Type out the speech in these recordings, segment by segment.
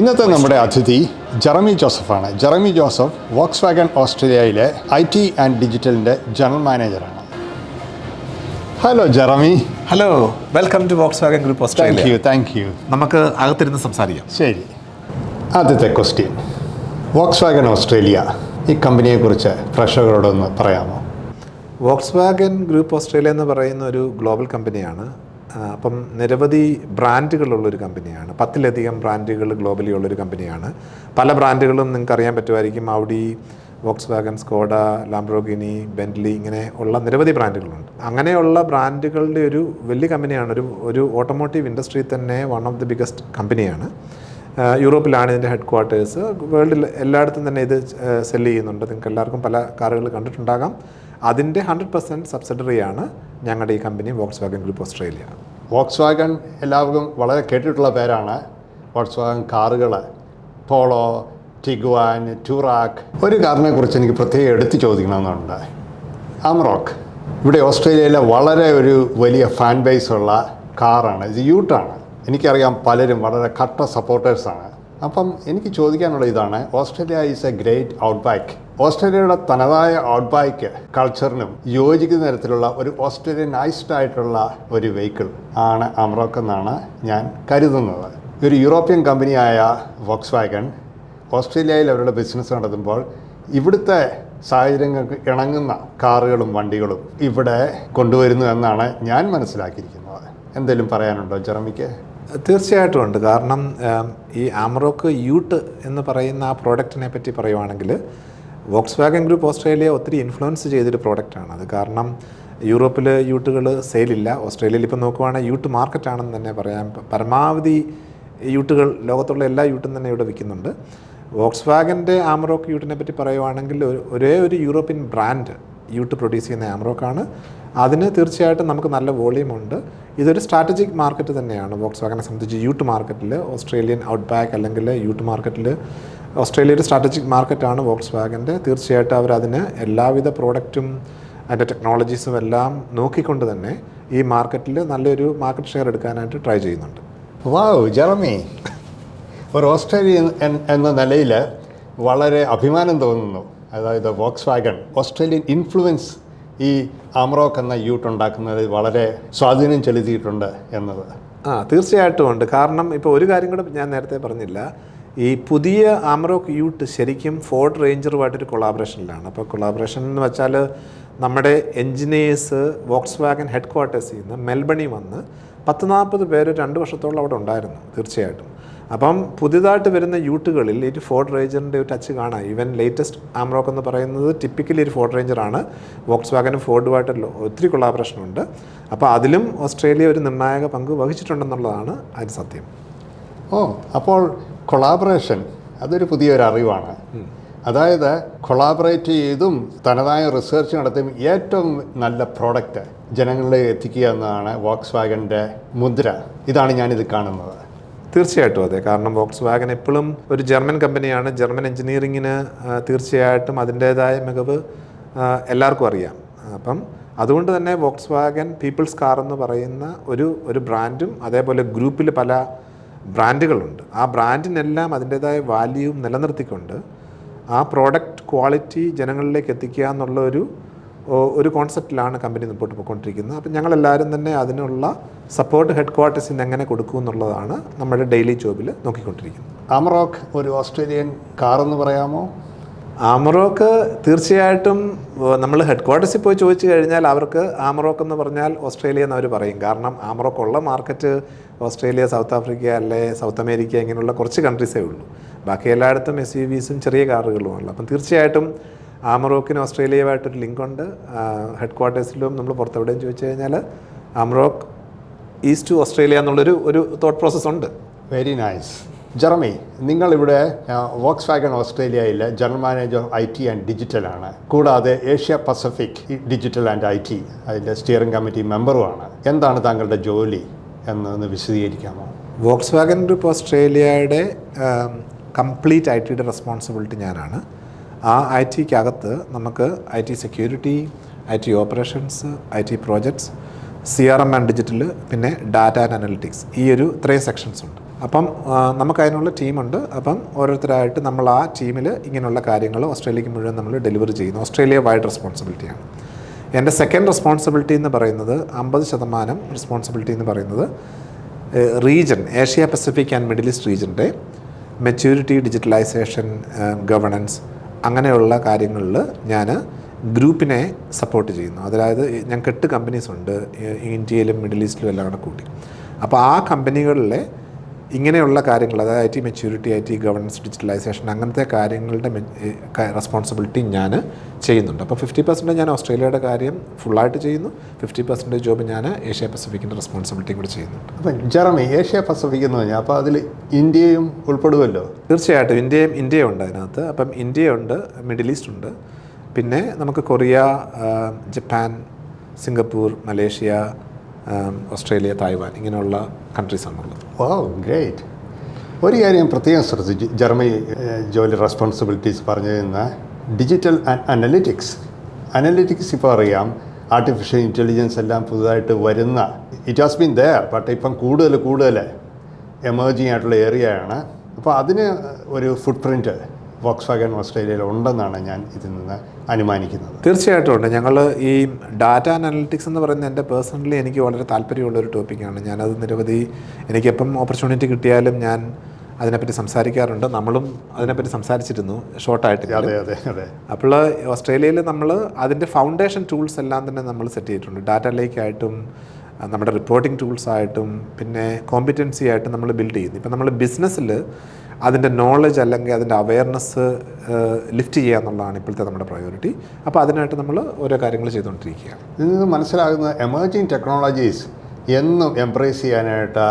ഇന്നത്തെ നമ്മുടെ അതിഥി ജെറമി ജോസഫാണ്. ജെറമി ജോസഫ് വോക്സ്വാഗൺ ഓസ്ട്രേലിയയിലെ IT ആൻഡ് ഡിജിറ്റലിൻ്റെ ജനറൽ മാനേജറാണ്. Hello Jeremy. Hello, welcome to Volkswagen group Australia. Thank you. നമുക്ക് അകത്തിരുന്ന് സംസാരിക്കാം. ശരി. ആദ്യത്തെ ക്വസ്റ്റ്യൻ, വോക്സ്വാഗൺ ഓസ്ട്രേലിയ ഈ കമ്പനിയെക്കുറിച്ച് പ്രേക്ഷകരോടൊന്ന് പറയാമോ? വോക്സ്വാഗൺ ഗ്രൂപ്പ് ഓസ്ട്രേലിയ എന്ന് പറയുന്ന ഒരു ഗ്ലോബൽ കമ്പനിയാണ്. അപ്പം നിരവധി ബ്രാൻഡുകളുള്ളൊരു കമ്പനിയാണ്. 10ലധികം ബ്രാൻഡുകൾ ഗ്ലോബലി ഉള്ളൊരു കമ്പനിയാണ്. പല ബ്രാൻഡുകളും നിങ്ങൾക്ക് അറിയാൻ പറ്റുമായിരിക്കും. ഔഡി, വോക്സ്വാഗൺ, സ്കോഡ, ലാംബ്രോഗിനി, ബെന്റ്ലി, ഇങ്ങനെ ഉള്ള നിരവധി ബ്രാൻഡുകളുണ്ട്. അങ്ങനെയുള്ള ബ്രാൻഡുകളുടെ ഒരു വലിയ കമ്പനിയാണ്. ഒരു ഓട്ടോമോട്ടീവ് ഇൻഡസ്ട്രിയിൽ തന്നെ വൺ ഓഫ് ദി ബിഗസ്റ്റ് കമ്പനിയാണ്. യൂറോപ്പിലാണ് ഇതിൻ്റെ ഹെഡ് ക്വാർട്ടേഴ്സ്. വേൾഡിൽ എല്ലായിടത്തും തന്നെ ഇത് സെല്ല് ചെയ്യുന്നുണ്ട്. നിങ്ങൾക്ക് എല്ലാവർക്കും പല കാറുകൾ കണ്ടിട്ടുണ്ടാകാം. അതിൻ്റെ 100% സബ്സിഡറിയാണ് ഞങ്ങളുടെ ഈ company Volkswagen group Australia. Volkswagen എല്ലാവർക്കും വളരെ കേട്ടിട്ടുള്ള പേരാണ്. വോക്സ്വാഗൺ കാറുകൾ, പോളോ, ടിഗ്വാൻ, ടൂറാക്ക്. ഒരു കാറിനെക്കുറിച്ച് എനിക്ക് പ്രത്യേകം എടുത്തു ചോദിക്കണമെന്നുണ്ട്. അമറോക്ക്. ഇവിടെ ഓസ്ട്രേലിയയിലെ വളരെ ഒരു വലിയ ഫാൻ ബേസ് ഉള്ള കാറാണ്. ഇത് യൂട്ടാണ്. എനിക്കറിയാം പലരും വളരെ കട്ട സപ്പോർട്ടേഴ്സാണ്. അപ്പം എനിക്ക് ചോദിക്കാനുള്ള ഇതാണ്, Australia is A great Outback. ഓസ്ട്രേലിയയുടെ തനതായ ഔട്ട്ബാക്ക് കൾച്ചറിനും യോജിക്കുന്ന തരത്തിലുള്ള ഒരു ഓസ്ട്രേലിയനൈസ്ഡ് ആയിട്ടുള്ള ഒരു വെഹിക്കിൾ ആണ് അമറോക്ക് എന്നാണ് ഞാൻ കരുതുന്നത്. ഒരു യൂറോപ്യൻ കമ്പനിയായ വോക്സ്വാഗൺ ഓസ്ട്രേലിയയിൽ അവരുടെ ബിസിനസ് നടത്തുമ്പോൾ ഇവിടുത്തെ സാഹചര്യങ്ങൾക്ക് ഇണങ്ങുന്ന കാറുകളും വണ്ടികളും ഇവിടെ കൊണ്ടുവരുന്നു എന്നാണ് ഞാൻ മനസ്സിലാക്കിയിരിക്കുന്നത്. എന്തെങ്കിലും പറയാനുണ്ടോ ജെറമിക്ക്? തീർച്ചയായിട്ടും ഉണ്ട്. കാരണം ഈ ആമറോക്ക് യൂട്ട് എന്ന് പറയുന്ന ആ പ്രോഡക്റ്റിനെ പറ്റി പറയുവാണെങ്കിൽ വോക്സ്വാഗൺ ഗ്രൂപ്പ് ഓസ്ട്രേലിയ ഒത്തിരി ഇൻഫ്ലുവൻസ് ചെയ്തൊരു പ്രോഡക്റ്റാണ് അത്. കാരണം യൂറോപ്പിൽ യൂട്ടുകൾ സെയിലില്ല. ഓസ്ട്രേലിയയിൽ ഇപ്പോൾ നോക്കുവാണെങ്കിൽ യൂട്ട് മാർക്കറ്റാണെന്ന് തന്നെ പറയാം. പരമാവധി യൂട്ടുകൾ, ലോകത്തുള്ള എല്ലാ യൂട്ടും തന്നെ ഇവിടെ വിൽക്കുന്നുണ്ട്. വോക്സ്വാഗൻ്റെ ആമറോക്ക് യൂട്ടിനെ പറ്റി പറയുവാണെങ്കിൽ ഒരേ ഒരു യൂറോപ്യൻ ബ്രാൻഡ് യൂട്ട് പ്രൊഡ്യൂസ് ചെയ്യുന്ന ആമറോക്കാണ്. അതിന് തീർച്ചയായിട്ടും നമുക്ക് നല്ല വോളിയമുണ്ട്. ഇതൊരു സ്ട്രാറ്റജിക് മാർക്കറ്റ് തന്നെയാണ് വോക്സ്വാഗനെ സംബന്ധിച്ച്. യൂട്ട് മാർക്കറ്റിൽ, ഓസ്ട്രേലിയൻ ഔട്ട്ബാക്ക് അല്ലെങ്കിൽ യൂട്ട് മാർക്കറ്റിൽ ഓസ്ട്രേലിയ ഒരു സ്ട്രാറ്റജിക് മാർക്കറ്റാണ് വോക്സ്വാഗൻ്റെ. തീർച്ചയായിട്ടും അവരതിന് എല്ലാവിധ പ്രോഡക്റ്റും അതിൻ്റെ ടെക്നോളജീസും എല്ലാം നോക്കിക്കൊണ്ട് തന്നെ ഈ മാർക്കറ്റിൽ നല്ലൊരു മാർക്കറ്റ് ഷെയർ എടുക്കാനായിട്ട് ട്രൈ ചെയ്യുന്നുണ്ട്. വാവ് ജെറമി, ഒരു ഓസ്ട്രേലിയൻ എന്ന നിലയിൽ വളരെ അഭിമാനം തോന്നുന്നു. അതായത് വോക്സ്വാഗൺ ഓസ്ട്രേലിയൻ ഇൻഫ്ലുവൻസ് ഈ അമറോക്ക് എന്ന യൂട്ട് ഉണ്ടാക്കുന്നതിൽ വളരെ സ്വാധീനം ചെലുത്തിയിട്ടുണ്ട് എന്നത്. തീർച്ചയായിട്ടും ഉണ്ട്. കാരണം ഇപ്പോൾ ഒരു കാര്യം കൂടെ ഞാൻ നേരത്തെ പറഞ്ഞില്ല. ഈ പുതിയ അമറോക്ക് യൂട്ട് ശരിക്കും ഫോർഡ് റേഞ്ചറുമായിട്ടൊരു കൊളാബറേഷനിലാണ്. അപ്പോൾ കൊളാബറേഷൻ എന്ന് വെച്ചാൽ നമ്മുടെ എൻജിനീയേഴ്സ് വോക്സ്വാഗൺ ഹെഡ് ക്വാർട്ടേഴ്സിൽ നിന്ന് മെൽബണിൽ വന്ന് 10-40 പേര് 2 വർഷത്തോളം അവിടെ ഉണ്ടായിരുന്നു. തീർച്ചയായിട്ടും. അപ്പം പുതിയതായിട്ട് വരുന്ന യൂട്ടുകളിൽ ഈ ഫോർഡ് റേഞ്ചറിൻ്റെ ഒരു ടച്ച് കാണാം. ഈവൻ ലേറ്റസ്റ്റ് ആമറോക്ക് എന്ന് പറയുന്നത് ടിപ്പിക്കലി ഒരു ഫോർഡ് റേഞ്ചറാണ്. വോക്സ്വാഗനും ഫോർഡുമായിട്ട് ഒത്തിരി കൊളാബറേഷനുണ്ട്. അപ്പോൾ അതിലും ഓസ്ട്രേലിയ ഒരു നിർണായക പങ്ക് വഹിച്ചിട്ടുണ്ടെന്നുള്ളതാണ് അതിന് സത്യം. അപ്പോൾ കൊളാബറേഷൻ അതൊരു പുതിയൊരു അറിവാണ്. അതായത് കൊളാബറേറ്റ് ചെയ്തും തനതായ റിസർച്ച് നടത്തിയും ഏറ്റവും നല്ല പ്രോഡക്റ്റ് ജനങ്ങളിലേക്ക് എത്തിക്കുക എന്നതാണ് വോക്സ്വാഗൻ്റെ മുദ്ര. ഇതാണ് ഞാനിത് കാണുന്നത്. തീർച്ചയായിട്ടും അതെ. കാരണം വോക്സ്വാഗൻ എപ്പോഴും ഒരു ജർമ്മൻ കമ്പനിയാണ്. ജർമ്മൻ എഞ്ചിനീയറിങ്ങിന് തീർച്ചയായിട്ടും അതിൻ്റേതായ മികവ് എല്ലാവർക്കും അറിയാം. അപ്പം അതുകൊണ്ട് തന്നെ വോക്സ്വാഗൻ പീപ്പിൾസ് കാർ എന്ന് പറയുന്ന ഒരു ബ്രാൻഡും അതേപോലെ ഗ്രൂപ്പിൽ പല ബ്രാൻഡുകളുണ്ട്. ആ ബ്രാൻഡിനെല്ലാം അതിൻ്റേതായ വാല്യൂവും നിലനിർത്തിക്കൊണ്ട് ആ പ്രോഡക്റ്റ് ക്വാളിറ്റി ജനങ്ങളിലേക്ക് എത്തിക്കുക എന്നുള്ള ഒരു കോൺസെപ്റ്റിലാണ് കമ്പനി മുമ്പോട്ട് പോയിക്കൊണ്ടിരിക്കുന്നത്. അപ്പം ഞങ്ങളെല്ലാവരും തന്നെ അതിനുള്ള സപ്പോർട്ട് ഹെഡ് ക്വാർട്ടേഴ്സിൽ നിന്ന് എങ്ങനെ കൊടുക്കും എന്നുള്ളതാണ് നമ്മുടെ ഡെയിലി ജോബിൽ നോക്കിക്കൊണ്ടിരിക്കുന്നത്. അമറോക്ക് ഒരു ഓസ്ട്രേലിയൻ കാർ എന്ന് പറയാമോ? ആമറോക്ക് തീർച്ചയായിട്ടും നമ്മൾ ഹെഡ് ക്വാർട്ടേഴ്സിൽ പോയി ചോദിച്ചു കഴിഞ്ഞാൽ അവർക്ക് ആമറോക്ക് എന്ന് പറഞ്ഞാൽ ഓസ്ട്രേലിയ എന്നവർ പറയും. കാരണം ആമറോക്കുള്ള മാർക്കറ്റ് ഓസ്ട്രേലിയ, സൗത്ത് ആഫ്രിക്ക അല്ലെ സൗത്ത് അമേരിക്ക ഇങ്ങനെയുള്ള കുറച്ച് കൺട്രീസേ ഉള്ളൂ. ബാക്കി എല്ലായിടത്തും SUVസും ചെറിയ കാറുകളുമുള്ളൂ. അപ്പം തീർച്ചയായിട്ടും ആമറോക്കിന് ഓസ്ട്രേലിയയുമായിട്ടൊരു ലിങ്കുണ്ട്. ഹെഡ് ക്വാർട്ടേഴ്സിലും നമ്മൾ പുറത്തെവിടെയും ചോദിച്ചു കഴിഞ്ഞാൽ ആമറോക്ക് ഈസ് ടു ഓസ്ട്രേലിയ എന്നുള്ളൊരു തോട്ട് പ്രോസസ്സ് ഉണ്ട്. Very nice. ജെറമി, നിങ്ങളിവിടെ വോക്സ്വാഗൺ ഓസ്ട്രേലിയയിലെ ജനറൽ മാനേജർ IT ആൻഡ് ഡിജിറ്റലാണ്. കൂടാതെ Asia Pacific digital and IT അതിൻ്റെ സ്റ്റിയറിംഗ് കമ്മിറ്റി മെമ്പറുമാണ്. എന്താണ് താങ്കളുടെ ജോലി എന്നൊന്ന് വിശദീകരിക്കാമോ? വോക്സ്വാഗൺ ഗ്രൂപ്പ് ഓസ്ട്രേലിയയുടെ കംപ്ലീറ്റ് ITയുടെ റെസ്പോൺസിബിലിറ്റി ഞാനാണ്. ആ ITക്കകത്ത് നമുക്ക് IT security, IT operations, IT projects, CRM and digital, പിന്നെ ഡാറ്റ ആൻഡ് അനലിറ്റിക്സ്, ഈ 3 സെക്ഷൻസ് ഉണ്ട്. അപ്പം നമുക്കതിനുള്ള ടീമുണ്ട്. അപ്പം ഓരോരുത്തരായിട്ട് നമ്മൾ ആ ടീമിൽ ഇങ്ങനെയുള്ള കാര്യങ്ങൾ ഓസ്ട്രേലിയക്ക് മുഴുവൻ നമ്മൾ ഡെലിവറി ചെയ്യുന്നു. ഓസ്ട്രേലിയ വൈഡ് റെസ്പോൺസിബിലിറ്റിയാണ്. എൻ്റെ സെക്കൻഡ് റെസ്പോൺസിബിലിറ്റി എന്ന് പറയുന്നത് 50% റെസ്പോൺസിബിലിറ്റി എന്ന് പറയുന്നത് region, Asia Pacific and Middle East റീജൻ്റെ മെച്യൂരിറ്റി, ഡിജിറ്റലൈസേഷൻ, ഗവർണൻസ് അങ്ങനെയുള്ള കാര്യങ്ങളിൽ ഞാൻ ഗ്രൂപ്പിനെ സപ്പോർട്ട് ചെയ്യുന്നു. അതായത് ഞങ്ങൾക്ക് 8 കമ്പനീസ് ഉണ്ട് ഇന്ത്യയിലും മിഡിൽ ഈസ്റ്റിലും എല്ലാം കൂടെ കൂട്ടി. അപ്പോൾ ആ കമ്പനികളിലെ ഇങ്ങനെയുള്ള കാര്യങ്ങൾ, അതായത് IT maturity, IT governance, digitalisation അങ്ങനത്തെ കാര്യങ്ങളുടെ റെസ്പോൺസിബിലിറ്റി ഞാൻ ചെയ്യുന്നുണ്ട്. അപ്പോൾ 50% ഞാൻ ഓസ്ട്രേലിയയുടെ കാര്യം ഫുള്ളായിട്ട് ചെയ്യുന്നു, 50% ജോബ് ഞാൻ ഏഷ്യ പസഫിക്കിൻ്റെ റെസ്പോൺസിബിലിറ്റിയും കൂടി ചെയ്യുന്നുണ്ട്. അപ്പം ജെറമി, ഏഷ്യ പസഫിക് എന്ന് പറഞ്ഞാൽ അപ്പോൾ അതിൽ ഇന്ത്യയും ഉൾപ്പെടുമല്ലോ? തീർച്ചയായിട്ടും ഇന്ത്യയും ഉണ്ട് അതിനകത്ത്. അപ്പം ഇന്ത്യയുണ്ട്, മിഡിൽ ഈസ്റ്റ് ഉണ്ട്, പിന്നെ നമുക്ക് Korea, Japan, Singapore, Malaysia, Australia, Taiwan ഇങ്ങനെയുള്ള കൺട്രീസാണുള്ളത്. ഓ ഗ്രേറ്റ്. ഒരു കാര്യം പ്രത്യേകം ശ്രദ്ധിച്ചു ജെറമി, ജോലി റെസ്പോൺസിബിലിറ്റീസ് പറഞ്ഞു തന്ന ഡിജിറ്റൽ അനലിറ്റിക്സ് ഇപ്പോൾ അറിയാം, ആർട്ടിഫിഷ്യൽ ഇൻ്റലിജൻസ് എല്ലാം പുതുതായിട്ട് വരുന്ന, it has been there, but ഇപ്പം കൂടുതൽ എമേർജിങ് ആയിട്ടുള്ള ഏരിയയാണ്. അപ്പോൾ അതിന് ഒരു ഫുട് പ്രിൻറ്റ് വോക്സ്വാഗൻ ഓസ്ട്രേലിയയിൽ ഉണ്ടെന്നാണ് ഞാൻ ഇതിൽ നിന്ന് അനുമാനിക്കുന്നത്. തീർച്ചയായിട്ടും ഉണ്ട്. ഞങ്ങൾ ഈ ഡാറ്റ അനലിറ്റിക്സ് എന്ന് പറയുന്നത് എൻ്റെ പേഴ്സണലി എനിക്ക് വളരെ താല്പര്യമുള്ളൊരു ടോപ്പിക്കാണ്. ഞാനത് നിരവധി, എനിക്കെപ്പം ഓപ്പർച്യൂണിറ്റി കിട്ടിയാലും ഞാൻ അതിനെപ്പറ്റി സംസാരിക്കാറുണ്ട്. നമ്മളും അതിനെപ്പറ്റി സംസാരിച്ചിരുന്നു ഷോർട്ടായിട്ട്. അതെ. അപ്പോൾ ഓസ്ട്രേലിയയിൽ നമ്മൾ അതിൻ്റെ ഫൗണ്ടേഷൻ ടൂൾസ് എല്ലാം തന്നെ നമ്മൾ സെറ്റ് ചെയ്തിട്ടുണ്ട്. ഡാറ്റ ലേക്കായിട്ടും നമ്മുടെ റിപ്പോർട്ടിംഗ് ടൂൾസായിട്ടും പിന്നെ കോമ്പിറ്റൻസി ആയിട്ടും നമ്മൾ ബിൽഡ് ചെയ്യുന്നു. ഇപ്പം നമ്മൾ ബിസിനസ്സിൽ അതിൻ്റെ നോളജ് അല്ലെങ്കിൽ അതിൻ്റെ അവയർനെസ് ലിഫ്റ്റ് ചെയ്യുക എന്നുള്ളതാണ് ഇപ്പോഴത്തെ നമ്മുടെ പ്രയോറിറ്റി. അപ്പോൾ അതിനായിട്ട് നമ്മൾ ഓരോ കാര്യങ്ങൾ ചെയ്തുകൊണ്ടിരിക്കുകയാണ്. ഇതിൽ നിന്ന് മനസ്സിലാകുന്ന എമേർജിങ് ടെക്നോളജീസ് എന്നും എംബ്രേസ് ചെയ്യാനായിട്ട്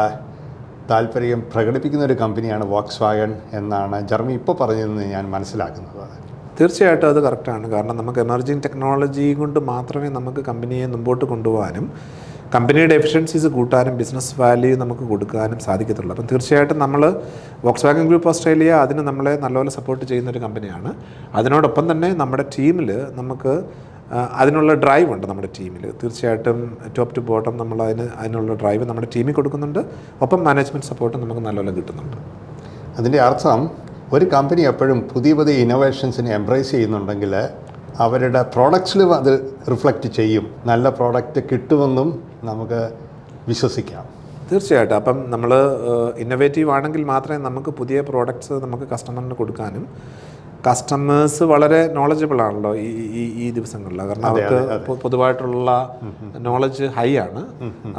താല്പര്യം പ്രകടിപ്പിക്കുന്ന ഒരു കമ്പനിയാണ് വോക്സ്വാഗൻ എന്നാണ് ജെറമി ഇപ്പോൾ പറഞ്ഞതെന്ന് ഞാൻ മനസ്സിലാക്കുന്നത്. തീർച്ചയായിട്ടും അത് കറക്റ്റാണ്. കാരണം നമുക്ക് എമർജിങ് ടെക്നോളജി കൊണ്ട് മാത്രമേ നമുക്ക് കമ്പനിയെ മുമ്പോട്ട് കൊണ്ടുപോകാനും കമ്പനിയുടെ എഫിഷ്യൻസീസ് കൂട്ടാനും ബിസിനസ് വാല്യൂ നമുക്ക് കൊടുക്കാനും സാധിക്കത്തുള്ളൂ. അപ്പം തീർച്ചയായിട്ടും നമ്മൾ വോക്സ്വാഗൻ ഗ്രൂപ്പ് ഓസ്ട്രേലിയ അതിന് നമ്മളെ നല്ലപോലെ സപ്പോർട്ട് ചെയ്യുന്നൊരു കമ്പനിയാണ്. അതിനോടൊപ്പം തന്നെ നമ്മുടെ ടീമിൽ നമുക്ക് അതിനുള്ള ഡ്രൈവ് ഉണ്ട്. നമ്മുടെ ടീമിൽ തീർച്ചയായിട്ടും ടോപ്പ് ടു ബോട്ടം നമ്മൾ അതിനുള്ള ഡ്രൈവ് നമ്മുടെ ടീമിൽ കൊടുക്കുന്നുണ്ട്. ഒപ്പം മാനേജ്മെൻറ്റ് സപ്പോർട്ടും നമുക്ക് നല്ലപോലെ കിട്ടുന്നുണ്ട്. അതിൻ്റെ അർത്ഥം ഒരു കമ്പനി എപ്പോഴും പുതിയ ഇന്നോവേഷൻസിനെ എംബ്രേസ് ചെയ്യുന്നുണ്ടെങ്കിൽ അവരുടെ പ്രോഡക്ട്സിലും അത് റിഫ്ലക്റ്റ് ചെയ്യും. നല്ല പ്രോഡക്റ്റ് കിട്ടുമെന്നും നമുക്ക് വിശ്വസിക്കാം. തീർച്ചയായിട്ടും. അപ്പം നമ്മൾ ഇന്നോവേറ്റീവ് ആണെങ്കിൽ മാത്രമേ നമുക്ക് പുതിയ പ്രോഡക്ട്സ് നമുക്ക് കസ്റ്റമറിന് കൊടുക്കാനും, കസ്റ്റമേഴ്സ് വളരെ നോളജബിൾ ആണല്ലോ ഈ ദിവസങ്ങളിൽ. കാരണം അവർക്ക് പൊതുവായിട്ടുള്ള നോളജ് ഹൈ ആണ്.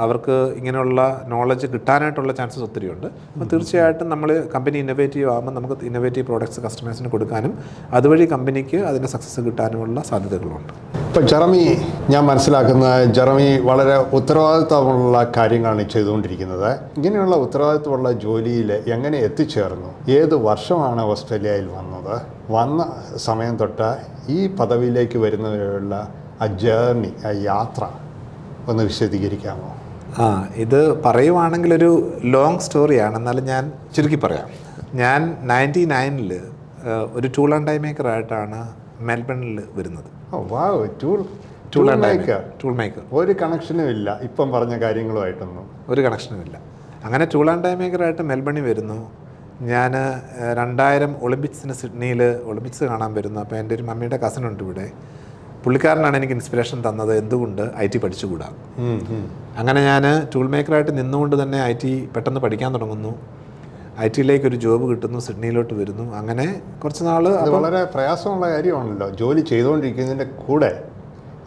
അവർക്ക് ഇങ്ങനെയുള്ള നോളജ് കിട്ടാനായിട്ടുള്ള ചാൻസസ് ഒത്തിരി ഉണ്ട്. അപ്പോൾ തീർച്ചയായിട്ടും നമ്മൾ കമ്പനി ഇന്നോവേറ്റീവ് ആകുമ്പോൾ നമുക്ക് ഇന്നോവേറ്റീവ് പ്രോഡക്ട്സ് കസ്റ്റമേഴ്സിന് കൊടുക്കാനും അതുവഴി കമ്പനിക്ക് അതിൻ്റെ സക്സസ് കിട്ടാനുമുള്ള സാധ്യതകളുണ്ട്. ഇപ്പോൾ ജെറമി, ഞാൻ മനസ്സിലാക്കുന്ന ജെറമി വളരെ ഉത്തരവാദിത്തമുള്ള കാര്യങ്ങളാണ് ചെയ്തുകൊണ്ടിരിക്കുന്നത്. ഇങ്ങനെയുള്ള ഉത്തരവാദിത്തമുള്ള ജോലിയിൽ എങ്ങനെ എത്തിച്ചേർന്നു? ഏത് വർഷമാണ് ഓസ്ട്രേലിയയിൽ വന്നത്? വന്ന സമയം തൊട്ട് ഈ പദവിയിലേക്ക് വരുന്നതിനുള്ള ആ ജേർണി, ആ യാത്ര ഒന്ന് വിശദീകരിക്കാമോ? ഇത് പറയുവാണെങ്കിലൊരു ലോങ് സ്റ്റോറിയാണ്, എന്നാലും ഞാൻ ചുരുക്കി പറയാം. ഞാൻ 99 ഒരു ടൂൾ ആൻഡ് ഡൈ മേക്കറായിട്ടാണ് മെൽബണിൽ വരുന്നത്. Tool maker. ഒരു കണക്ഷനും ഇല്ല ഇപ്പം പറഞ്ഞ കാര്യങ്ങളുമായിട്ടൊന്നും. ഒരു കണക്ഷനും ഇല്ല. അങ്ങനെ ടൂൾ ആൻഡ് ഡൈ മേക്കറായിട്ട് മെൽബണിൽ വരുന്നു. ഞാൻ 2000 ഒളിമ്പിക്സിന് സിഡ്നിയിൽ ഒളിമ്പിക്സ് കാണാൻ വരുന്നു. അപ്പോൾ എൻ്റെ ഒരു മമ്മിയുടെ കസിനുണ്ട് ഇവിടെ. പുള്ളിക്കാരനാണ് എനിക്ക് ഇൻസ്പിറേഷൻ തന്നത്, എന്തുകൊണ്ട് IT പഠിച്ചുകൂടാ. അങ്ങനെ ഞാൻ ടൂൾ മേക്കറായിട്ട് നിന്നുകൊണ്ട് തന്നെ IT പെട്ടെന്ന് പഠിക്കാൻ തുടങ്ങുന്നു. IT-യിലേക്ക് ഒരു ജോബ് കിട്ടുന്നു, സിഡ്നിയിലോട്ട് വരുന്നു. അങ്ങനെ കുറച്ച് നാൾ. അത് വളരെ പ്രയാസമുള്ള കാര്യമാണല്ലോ, ജോലി ചെയ്തുകൊണ്ടിരിക്കുന്നതിൻ്റെ കൂടെ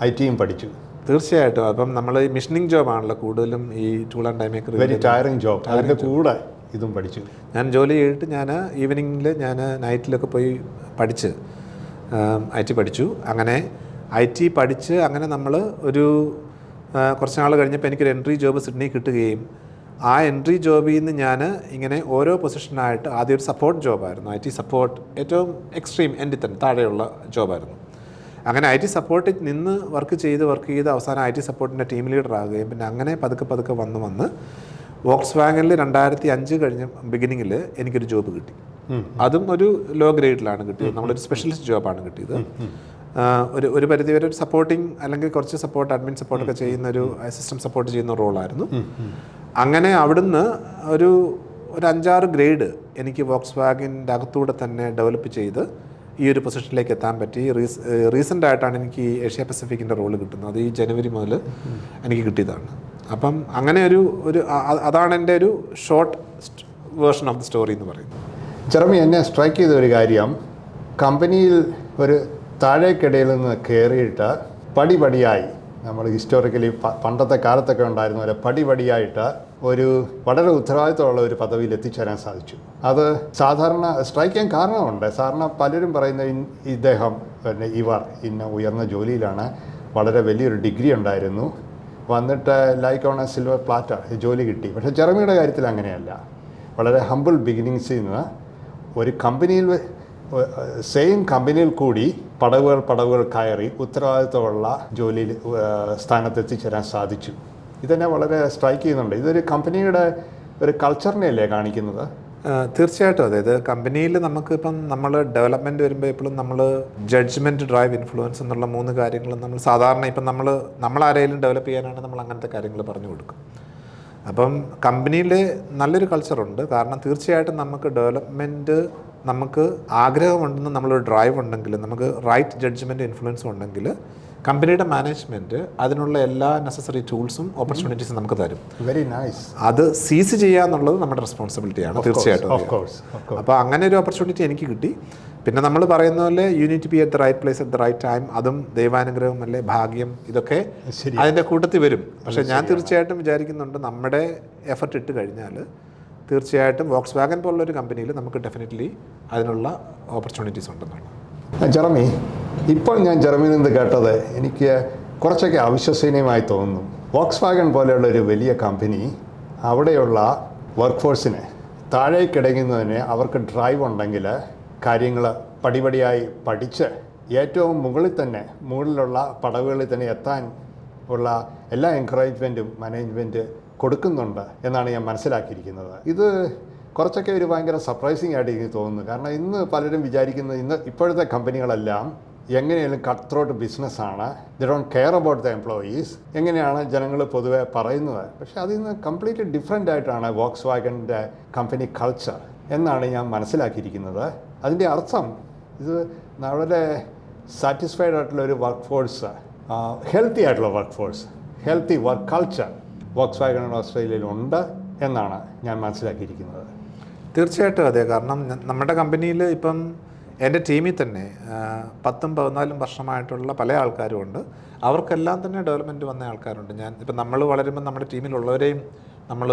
IT-യും പഠിച്ചു. തീർച്ചയായിട്ടും. അപ്പം നമ്മൾ ഈ മിഷനിങ് ജോബാണല്ലോ കൂടുതലും ഈ tool and die maker. Very tiring job. അതിൻ്റെ കൂടെ ഇതും പഠിച്ചു. ഞാൻ ജോലി ചെയ്തിട്ട് ഞാൻ ഈവനിങ്ങിൽ ഞാൻ നൈറ്റിലൊക്കെ പോയി പഠിച്ച് IT പഠിച്ചു. അങ്ങനെ IT പഠിച്ച് അങ്ങനെ നമ്മൾ ഒരു കുറച്ച് നാൾ കഴിഞ്ഞപ്പോൾ എനിക്കൊരു എൻട്രി ജോബ് സിഡ്നി കിട്ടുകയും ആ എൻട്രി ജോബിൽ നിന്ന് ഞാൻ ഇങ്ങനെ ഓരോ പൊസിഷനായിട്ട്, ആദ്യം ഒരു സപ്പോർട്ട് ജോബായിരുന്നു, IT സപ്പോർട്ട്, ഏറ്റവും എക്സ്ട്രീം എൻഡിൽ തന്നെ താഴെയുള്ള ജോബായിരുന്നു. അങ്ങനെ IT സപ്പോർട്ടിൽ നിന്ന് വർക്ക് ചെയ്ത് അവസാനം IT സപ്പോർട്ടിൻ്റെ ടീം ലീഡർ ആകുകയും പിന്നെ അങ്ങനെ പതുക്കെ വന്ന് വോക്സ്വാഗനിൽ 2005 കഴിഞ്ഞ ബിഗിനിങ്ങിൽ എനിക്കൊരു ജോബ് കിട്ടി. അതും ഒരു ലോ ഗ്രേഡിലാണ് കിട്ടിയത്. നമ്മളൊരു സ്പെഷ്യലിസ്റ്റ് ജോബാണ് കിട്ടിയത്. ഒരു പരിധിവരെ ഒരു സപ്പോർട്ടിങ് അല്ലെങ്കിൽ കുറച്ച് സപ്പോർട്ട്, അഡ്മിൻ സപ്പോർട്ടൊക്കെ ചെയ്യുന്ന ഒരു സിസ്റ്റം സപ്പോർട്ട് ചെയ്യുന്ന റോളായിരുന്നു. അങ്ങനെ അവിടുന്ന് ഒരു ഒരു 5-6 ഗ്രേഡ് എനിക്ക് വോക്സ് വാഗൻ്റെ അകത്തൂടെ തന്നെ ഡെവലപ്പ് ചെയ്ത് ഈ ഒരു പൊസിഷനിലേക്ക് എത്താൻ പറ്റി. റീസെൻ്റ് ആയിട്ടാണ് എനിക്ക് ഏഷ്യ പസഫിക്കിൻ്റെ റോള് കിട്ടുന്നത്. അത് ഈ ജനുവരി മുതൽ എനിക്ക് കിട്ടിയതാണ്. അപ്പം അങ്ങനെ അതാണ് എൻ്റെ ഒരു short version of the story എന്ന് പറയുന്നത്. ജെറമി, എന്നെ സ്ട്രൈക്ക് ചെയ്ത ഒരു കാര്യം, കമ്പനിയിൽ ഒരു താഴേക്കിടയിൽ നിന്ന് കയറിയിട്ട് പടിപടിയായി, നമ്മൾ ഹിസ്റ്റോറിക്കലി പണ്ടത്തെ കാലത്തൊക്കെ ഉണ്ടായിരുന്ന പോലെ പടിപടിയായിട്ട് ഒരു വളരെ ഉത്തരവാദിത്തമുള്ള ഒരു പദവിയിൽ എത്തിച്ചേരാൻ സാധിച്ചു. അത് സാധാരണ സ്ട്രൈക്ക് ചെയ്യാൻ കാരണമുണ്ട്. സാധാരണ പലരും പറയുന്ന ഇദ്ദേഹം ഇന്ന ഉയർന്ന ജോലിയിലാണ്, വളരെ വലിയൊരു ഡിഗ്രി ഉണ്ടായിരുന്നു, വന്നിട്ട് like on A silver platter ജോലി കിട്ടി. പക്ഷേ ജെറമിയുടെ കാര്യത്തിൽ അങ്ങനെയല്ല. വളരെ ഹമ്പിൾ ബിഗിനിങ്സിൽ നിന്ന് ഒരു കമ്പനിയിൽ, സെയിം കമ്പനിയിൽ കൂടി പടവുകൾ കയറി ഉത്തരവാദിത്തമുള്ള ജോലിയിൽ സ്ഥാനത്ത് എത്തിച്ചേരാൻ സാധിച്ചു. ഇതെന്നെ വളരെ സ്ട്രൈക്ക് ചെയ്യുന്നുണ്ട്. ഇതൊരു കമ്പനിയുടെ ഒരു കൾച്ചറിനെയല്ലേ കാണിക്കുന്നത്? തീർച്ചയായിട്ടും. അതായത് കമ്പനിയിൽ നമുക്കിപ്പം നമ്മൾ ഡെവലപ്മെൻറ്റ് വരുമ്പോൾ എപ്പോഴും നമ്മൾ ജഡ്ജ്മെൻറ്റ്, ഡ്രൈവ്, ഇൻഫ്ലുവൻസ് എന്നുള്ള 3 കാര്യങ്ങൾ നമ്മൾ സാധാരണ ഇപ്പം നമ്മളാരെങ്കിലും ഡെവലപ്പ് ചെയ്യാനാണ് നമ്മൾ അങ്ങനത്തെ കാര്യങ്ങൾ പറഞ്ഞു കൊടുക്കും. അപ്പം കമ്പനിയിൽ നല്ലൊരു കൾച്ചറുണ്ട്. കാരണം തീർച്ചയായിട്ടും നമുക്ക് ഡെവലപ്മെൻറ്റ്, നമുക്ക് ആഗ്രഹമുണ്ടെന്ന് നമ്മളൊരു ഡ്രൈവ് ഉണ്ടെങ്കിൽ, നമുക്ക് റൈറ്റ് ജഡ്ജ്മെൻറ്റ്, ഇൻഫ്ലുവൻസും ഉണ്ടെങ്കിൽ കമ്പനിയുടെ മാനേജ്മെൻറ്റ് അതിനുള്ള എല്ലാ നെസസറി ടൂൾസും ഓപ്പർച്യൂണിറ്റീസും നമുക്ക് തരും. Very nice. അത് സീസ് ചെയ്യുക എന്നുള്ളത് നമ്മുടെ റെസ്പോൺസിബിലിറ്റിയാണ് തീർച്ചയായിട്ടും. അപ്പോൾ അങ്ങനെ ഒരു ഓപ്പർച്യൂണിറ്റി എനിക്ക് കിട്ടി. പിന്നെ നമ്മൾ പറയുന്ന പോലെ you need to be at the right place at the right time. അതും ദൈവാനുഗ്രഹം അല്ലേ, ഭാഗ്യം, ഇതൊക്കെ അതിൻ്റെ കൂട്ടത്തിൽ വരും. പക്ഷേ ഞാൻ തീർച്ചയായിട്ടും വിചാരിക്കുന്നുണ്ട്, നമ്മുടെ എഫർട്ട് ഇട്ട് കഴിഞ്ഞാൽ തീർച്ചയായിട്ടും വോക്സ് വാഗൻ പോലുള്ളൊരു കമ്പനിയിൽ നമുക്ക് ഡെഫിനറ്റ്ലി അതിനുള്ള ഓപ്പർച്യൂണിറ്റീസ് ഉണ്ടെന്നാണ്. ജെറമി, ഇപ്പോൾ ഞാൻ ജെറമിയിൽ നിന്ന് കേട്ടത് എനിക്ക് കുറച്ചൊക്കെ അവിശ്വസനീയമായി തോന്നുന്നു. വോക്സ് വാഗൻ പോലെയുള്ള ഒരു വലിയ കമ്പനി അവിടെയുള്ള വർക്ക് ഫോഴ്സിനെ താഴേക്കിടങ്ങുന്നതിന് അവർക്ക് ഡ്രൈവ് ഉണ്ടെങ്കിൽ കാര്യങ്ങൾ പടിപടിയായി പഠിച്ച് ഏറ്റവും മുകളിലുള്ള പടവുകളിൽ തന്നെ എത്താൻ ഉള്ള എല്ലാ എൻകറേജ്മെൻറ്റും മാനേജ്മെൻറ്റ് കൊടുക്കുന്നുണ്ട് എന്നാണ് ഞാൻ മനസ്സിലാക്കിയിരിക്കുന്നത്. ഇത് കുറച്ചൊക്കെ ഒരു ഭയങ്കര സർപ്രൈസിങ് ആയിട്ട് എനിക്ക് തോന്നുന്നു. കാരണം ഇന്ന് പലരും വിചാരിക്കുന്നത്, ഇപ്പോഴത്തെ കമ്പനികളെല്ലാം എങ്ങനെയാലും കട്ട് ത്രോട്ട് ബിസിനസ്സാണ്, they don't care about the employees, എങ്ങനെയാണ് ജനങ്ങൾ പൊതുവെ പറയുന്നത്. പക്ഷേ അതിൽ നിന്ന് കംപ്ലീറ്റ്ലി ഡിഫറെൻ്റ് ആയിട്ടാണ് വോക്സ് വാഗൻ്റെ കമ്പനി കൾച്ചർ എന്നാണ് ഞാൻ മനസ്സിലാക്കിയിരിക്കുന്നത്. അതിൻ്റെ അർത്ഥം ഇത് വളരെ സാറ്റിസ്ഫൈഡ് ആയിട്ടുള്ള ഒരു വർക്ക് ഫോഴ്സ്, ഹെൽത്തി ആയിട്ടുള്ള workforce, healthy work culture Volkswagen ഓസ്ട്രേലിയയിലുണ്ട് എന്നാണ് ഞാൻ മനസ്സിലാക്കിയിരിക്കുന്നത്. തീർച്ചയായിട്ടും അതെ. കാരണം നമ്മുടെ കമ്പനിയിൽ ഇപ്പം എൻ്റെ ടീമിൽ തന്നെ 10-14 വർഷമായിട്ടുള്ള പല ആൾക്കാരും ഉണ്ട്. അവർക്കെല്ലാം തന്നെ ഡെവലപ്മെൻറ്റ് വന്ന ആൾക്കാരുണ്ട്. നമ്മൾ വളരുമ്പോൾ നമ്മുടെ ടീമിലുള്ളവരെയും നമ്മൾ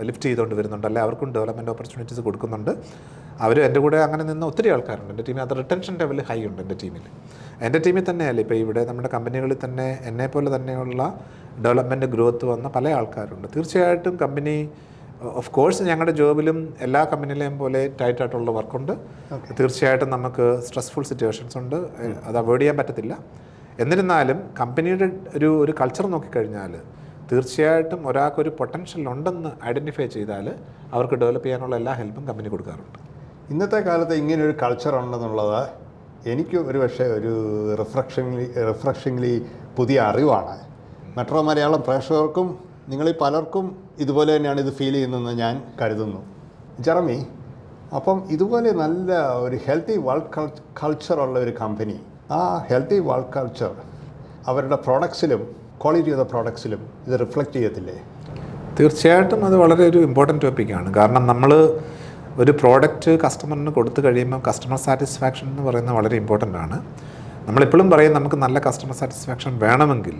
ലിഫ്റ്റ് ചെയ്തുകൊണ്ട് വരുന്നുണ്ട്, അല്ലെ അവർക്കും ഡെവലപ്മെൻറ്റ് ഓപ്പർച്യൂണിറ്റീസ് കൊടുക്കുന്നുണ്ട്. അവർ എൻ്റെ കൂടെ അങ്ങനെ നിന്ന് ഒത്തിരി ആൾക്കാരുണ്ട് എൻ്റെ ടീമിൽ. അത് റിട്ടൻഷൻ ലെവൽ ഹൈ ഉണ്ട് എൻ്റെ ടീമിൽ. എൻ്റെ ടീമിൽ തന്നെയല്ല, ഇപ്പോൾ ഇവിടെ നമ്മുടെ കമ്പനികളിൽ തന്നെ എന്നെപ്പോലെ തന്നെയുള്ള ഡെവലപ്മെൻറ്റ് ഗ്രോത്ത് വന്ന പല ആൾക്കാരുണ്ട്. തീർച്ചയായിട്ടും കമ്പനി, ഓഫ് കോഴ്സ് ഞങ്ങളുടെ ജോബിലും എല്ലാ കമ്പനിയിലെയും പോലെ ടൈറ്റായിട്ടുള്ള വർക്കുണ്ട്. തീർച്ചയായിട്ടും നമുക്ക് സ്ട്രെസ്ഫുൾ സിറ്റുവേഷൻസ് ഉണ്ട്, അത് അവോയ്ഡ് ചെയ്യാൻ പറ്റത്തില്ല. എന്നിരുന്നാലും കമ്പനിയുടെ ഒരു കൾച്ചർ നോക്കിക്കഴിഞ്ഞാൽ തീർച്ചയായിട്ടും ഒരാൾക്കൊരു പൊട്ടൻഷ്യൽ ഉണ്ടെന്ന് ഐഡൻറ്റിഫൈ ചെയ്താൽ അവർക്ക് ഡെവലപ്പ് ചെയ്യാനുള്ള എല്ലാ ഹെൽപ്പും കമ്പനി കൊടുക്കാറുണ്ട്. ഇന്നത്തെ കാലത്ത് ഇങ്ങനൊരു കൾച്ചർ ഉണ്ടെന്നുള്ളത് എനിക്ക് ഒരുപക്ഷെ ഒരു റിഫ്രഷിംഗ്ലി പുതിയ അറിവാണ്. മെട്രോ മലയാളം പ്രേക്ഷകർക്കും നിങ്ങളിൽ പലർക്കും ഇതുപോലെ തന്നെയാണ് ഇത് ഫീൽ ചെയ്യുന്നതെന്ന് ഞാൻ കരുതുന്നു. ജെറമി, അപ്പം ഇതുപോലെ നല്ല ഒരു ഹെൽത്തി വർക്ക് കൾച്ചറുള്ള ഒരു കമ്പനി, ആ ഹെൽത്തി വർക്ക് കൾച്ചർ അവരുടെ പ്രോഡക്ട്സിലും ക്വാളിറ്റി ഓഫ് ദ പ്രോഡക്ട്സിലും ഇത് റിഫ്ലക്റ്റ് ചെയ്യത്തില്ലേ? തീർച്ചയായിട്ടും അത് വളരെ ഒരു ഇമ്പോർട്ടൻറ്റ് ടോപ്പിക്കാണ്. കാരണം നമ്മൾ ഒരു പ്രോഡക്റ്റ് കസ്റ്റമറിന് കൊടുത്തു കഴിയുമ്പോൾ കസ്റ്റമർ സാറ്റിസ്ഫാക്ഷൻ എന്ന് പറയുന്നത് വളരെ ഇമ്പോർട്ടൻ്റ് ആണ്. നമ്മളെപ്പോഴും പറയും, നമുക്ക് നല്ല കസ്റ്റമർ സാറ്റിസ്ഫാക്ഷൻ വേണമെങ്കിൽ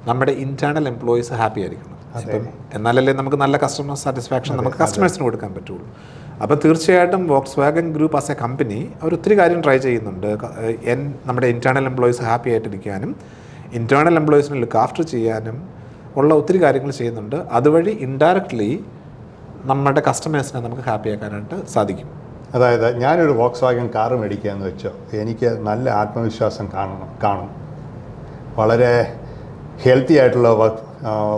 നമ്മുടെ ഇൻറ്റേർണൽ എംപ്ലോയീസ് ഹാപ്പി ആയിരിക്കണം. അപ്പം എന്നാലല്ലേ നമുക്ക് നല്ല കസ്റ്റമർ സാറ്റിസ്ഫാക്ഷൻ നമുക്ക് കസ്റ്റമേഴ്സിന് കൊടുക്കാൻ പറ്റുള്ളൂ. അപ്പോൾ തീർച്ചയായിട്ടും Volkswagen group as a company അവർ ഒത്തിരി കാര്യം ട്രൈ ചെയ്യുന്നുണ്ട്. നമ്മുടെ ഇൻറ്റേർണൽ എംപ്ലോയീസ് ഹാപ്പി ആയിട്ടിരിക്കാനും ഇൻറ്റേർണൽ എംപ്ലോയീസിനെ ലുക്ക് ആഫ്റ്റർ ചെയ്യാനും ഉള്ള ഒത്തിരി കാര്യങ്ങൾ ചെയ്യുന്നുണ്ട്. അതുവഴി ഇൻഡയറക്റ്റ്ലി നമ്മുടെ കസ്റ്റമേഴ്സിനെ നമുക്ക് ഹാപ്പി ആക്കാനായിട്ട് സാധിക്കും. അതായത് ഞാനൊരു വോക്സ് വാഗൻ കാറ് മേടിക്കുകയെന്ന് വെച്ചോ, എനിക്ക് നല്ല ആത്മവിശ്വാസം കാണും. വളരെ ഹെൽത്തി ആയിട്ടുള്ള